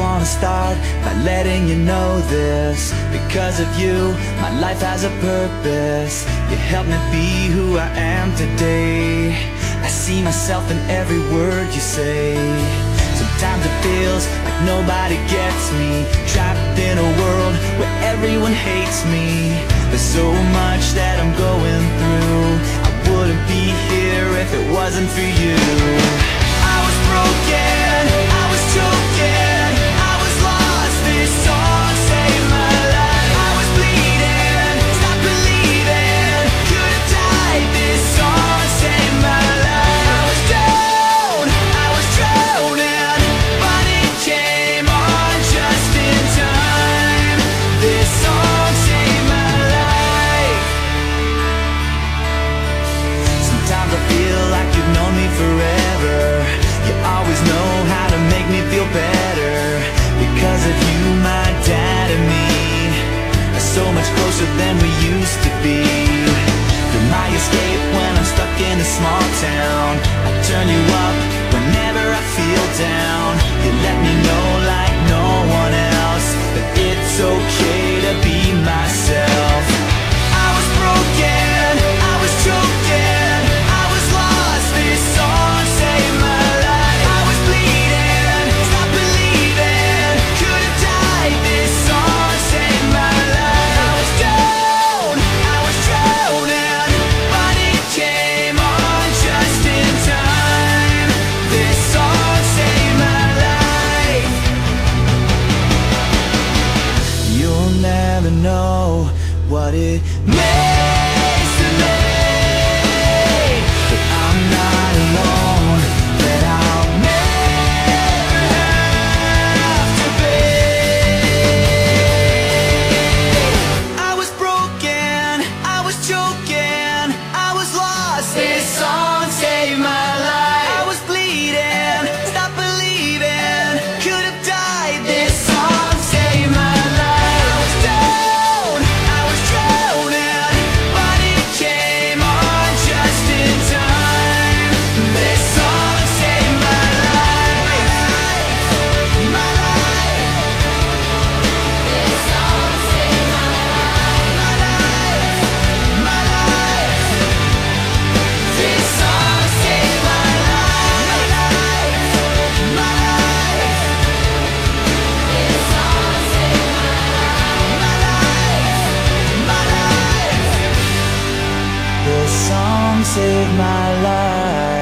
wanna start by letting you know this. Because of you, my life has a purpose. You help me be who I am today. I see myself in every word you say. Sometimes it feels like nobody gets me, trapped in a world where everyone hates me. There's so much that I'm going through. I wouldn't be here if it wasn't for you. I was broken, I was choking, I was lost, this song saved my life. I was bleeding, stopped believing, could have died, this song saved my life. I was down, I was drowning, but it came on just in time. This song saved my life. Sometimes I feel like you've known me forever. You always know how to make me feel better. Because of you, my dad and me are so much closer than we used to be. You're my escape when I'm stuck in a small town. I turn you up whenever I feel down. You let me know like no one else that it's okay to be myself. I was broken, I was choking, I was lost, this song saved my life. I was bleeding, stopped believing, could have died, this song saved my life. I was down, I was drowning, but it came on just in time. This song saved my life. You'll never know what it means to me, that I'm not alone, that I'll never have to be. I was broken, I was choking, I was lost, this song saved my life. I was bleeding, stopped believing, could have died, this song saved my life. I was down, I was drowning, but it came on just in time. This song saved my life. My life. This song saved my life. My life. My life. This song saved my life. My life. My life. This song saved my life. My life. My life. This song saved my life.